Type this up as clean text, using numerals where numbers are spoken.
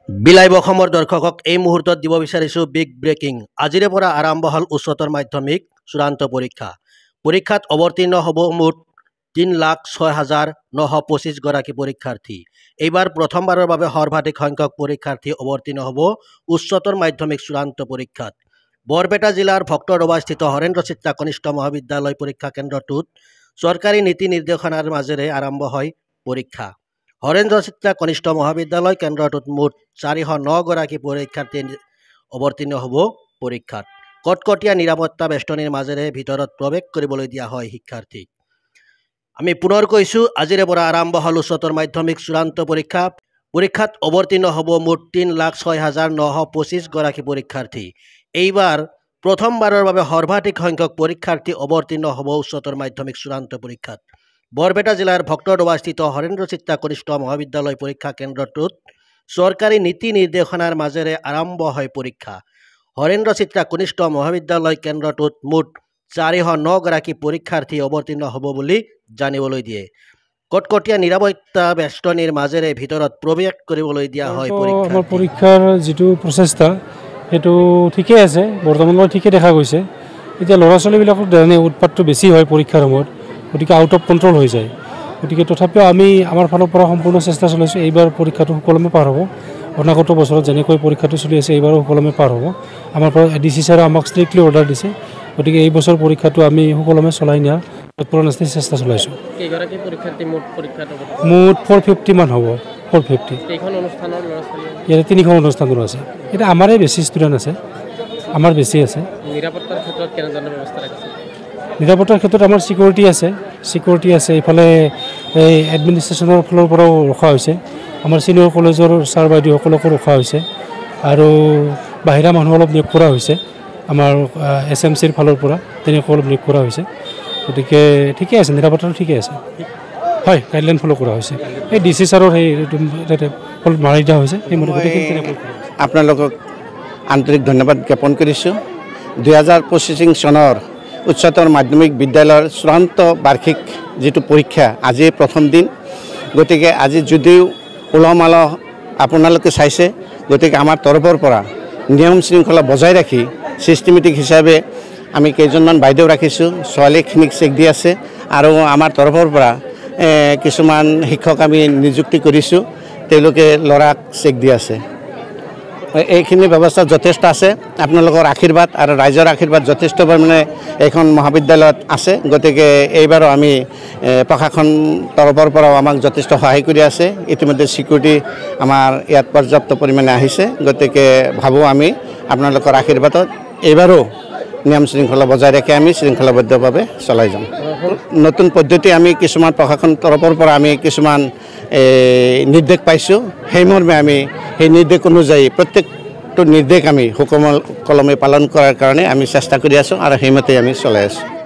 বিলাইব অসমৰ দৰ্শকক এই মুহূৰ্তত দিব বিচাৰিছোঁ বিগ ব্ৰেকিং। আজিৰে পৰা আৰম্ভ হ'ল উচ্চতৰ মাধ্যমিক চূড়ান্ত পৰীক্ষা। পৰীক্ষাত অৱতীৰ্ণ হ'ব মুঠ ৩,06,925 গৰাকী পৰীক্ষাৰ্থী। এইবাৰ প্ৰথমবাৰৰ বাবে সৰ্বাধিক সংখ্যক পৰীক্ষাৰ্থী অৱতীৰ্ণ হ'ব উচ্চতৰ মাধ্যমিক চূড়ান্ত পৰীক্ষাত। বৰপেটা জিলাৰ ভক্তৰবাস্থিত হৰেন্দ্ৰ চিত্ৰা কনিষ্ঠ মহাবিদ্যালয় পৰীক্ষা কেন্দ্ৰটোত চৰকাৰী নীতি নিৰ্দেশনাৰ মাজেৰে আৰম্ভ হয় পৰীক্ষা। হৰেন্দ্ৰ চিত্ৰা কনিষ্ঠ মহাবিদ্যালয় কেন্দ্ৰটোত মুঠ 409 গৰাকী পৰীক্ষাৰ্থী অৱতীৰ্ণ হ'ব পৰীক্ষাত। কটকটীয়া নিৰাপত্তা বেষ্টনীৰ মাজেৰে ভিতৰত প্ৰৱেশ কৰিবলৈ দিয়া হয় শিক্ষাৰ্থীক। আমি পুনৰ কৈছোঁ, আজিৰে পৰা আৰম্ভ হ'ল উচ্চতৰ মাধ্যমিক চূড়ান্ত পৰীক্ষা। পৰীক্ষাত অৱতীৰ্ণ হ'ব মুঠ ৩,06,925 গৰাকী পৰীক্ষাৰ্থী। এইবাৰ প্ৰথমবাৰৰ বাবে সৰ্বাধিক সংখ্যক পৰীক্ষাৰ্থী অৱতীৰ্ণ হ'ব উচ্চতৰ মাধ্যমিক চূড়ান্ত পৰীক্ষাত। বৰপেটা জিলাৰ ভক্তৰবাস্থিত হৰেন্দ্ৰ চিত্ৰা কনিষ্ঠ মহাবিদ্যালয় পৰীক্ষা কেন্দ্ৰটোত চৰকাৰী নীতি নিৰ্দেশনাৰ মাজেৰে আৰম্ভ হয় পৰীক্ষা। হৰেন্দ্ৰ চিত্ৰা কনিষ্ঠ মহাবিদ্যালয় কেন্দ্ৰটোত মুঠ 409 গৰাকী পৰীক্ষাৰ্থী অৱতীৰ্ণ হ'ব বুলি জানিবলৈ দিয়ে। কটকটীয়া নিৰাপত্তা বেষ্টনীৰ মাজেৰে ভিতৰত প্ৰৱেশ কৰিবলৈ দিয়া হয় পৰীক্ষাৰ যিটো প্ৰচেষ্টা সেইটো ঠিকেই আছে, বৰ্তমানলৈ ঠিকেই দেখা গৈছে। এতিয়া ল'ৰা ছোৱালীবিলাকৰ উৎপাতটো বেছি হয় পৰীক্ষাৰ সময়ত, গতিকে আউট অফ কণ্ট্ৰল হৈ যায়। গতিকে তথাপিও আমি আমাৰ ফালৰ পৰা সম্পূৰ্ণ চেষ্টা চলাইছোঁ এইবাৰ পৰীক্ষাটো সুকলমে পাৰ হ'ব। অনাগত বছৰত যেনেকৈ পৰীক্ষাটো চলি আছে এইবাৰো সুকলমে পাৰ হ'ব। আমাৰ পৰা ডিচি ছাৰে আমাক ষ্ট্ৰিক্টলি অৰ্ডাৰ দিছে, গতিকে এই বছৰ পৰীক্ষাটো আমি সুকলমে চলাই নিয়াৰ তৎপৰতাৰে চেষ্টা চলাইছোঁ। কেইগৰাকী পৰীক্ষাৰ্থী মুঠ 450 মান হ'ব। 450 ইয়াতে 3খন অনুষ্ঠানৰ আছে। এতিয়া আমাৰে বেছি ষ্টুডেণ্ট আছে, আমাৰ বেছি আছে। নিৰাপত্তাৰ ক্ষেত্ৰত কেনেধৰণৰ ব্যৱস্থা ৰাখিছে? নিৰাপত্তাৰ ক্ষেত্ৰত আমাৰ ছিকিউৰিটি আছে। এইফালে এই এডমিনিষ্ট্ৰেশ্যনৰ ফালৰ পৰাও ৰখা হৈছে। আমাৰ ছিনিয়ৰ কলেজৰ ছাৰ বাইদেউসকলকো ৰখা হৈছে আৰু বাহিৰা মানুহ অলপ নিয়োগ কৰা হৈছে। আমাৰ SMCৰ ফালৰ পৰা তেনেকৈ অলপ নিয়োগ কৰা হৈছে। গতিকে ঠিকে আছে, নিৰাপত্তাটো ঠিকে আছে। হয়, গাইডলাইন ফ'ল' কৰা হৈছে। এই ডিচি ছাৰৰ সেই মাৰি দিয়া হৈছে। আপোনালোকক আন্তৰিক ধন্যবাদ জ্ঞাপন কৰিছোঁ। 2025 চনৰ উচ্চতৰ মাধ্যমিক বিদ্যালয়ৰ চূড়ান্ত বাৰ্ষিক যিটো পৰীক্ষা, আজি প্ৰথম দিন। গতিকে আজি যদিও উলহ-মালহ আপোনালোকে চাইছে, গতিকে আমাৰ তৰফৰ পৰা নিয়ম শৃংখলা বজাই ৰাখি ছিষ্টেমেটিক হিচাপে আমি কেইজনমান বাইদেউ ৰাখিছোঁ, ছোৱালীখিনিক চেক দি আছে আৰু আমাৰ তৰফৰ পৰা কিছুমান শিক্ষক আমি নিযুক্তি কৰিছোঁ, তেওঁলোকে ল'ৰাক চেক দি আছে। এইখিনি ব্যৱস্থা যথেষ্ট আছে। আপোনালোকৰ আশীৰ্বাদ আৰু ৰাইজৰ আশীৰ্বাদ যথেষ্ট পৰিমাণে এইখন মহাবিদ্যালয়ত আছে। গতিকে এইবাৰো আমি প্ৰশাসন তৰফৰ পৰাও আমাক যথেষ্ট সহায় কৰি আছে। ইতিমধ্যে ছিকিউৰিটি আমাৰ ইয়াত পৰ্যাপ্ত পৰিমাণে আহিছে। গতিকে ভাবোঁ আমি আপোনালোকৰ আশীৰ্বাদত এইবাৰো নিয়ম শৃংখলা বজাই ৰাখি আমি শৃংখলাবদ্ধভাৱে চলাই যাম। নতুন পদ্ধতি আমি কিছুমান প্ৰশাসন তৰফৰ পৰা আমি কিছুমান নিৰ্দেশ পাইছোঁ। সেইমৰ্মে আমি সেই নিৰ্দেশ অনুযায়ী প্ৰত্যেকটো নিৰ্দেশ আমি সুকলমে পালন কৰাৰ কাৰণে আমি চেষ্টা কৰি আছোঁ আৰু সেইমতে আমি চলাই আছোঁ।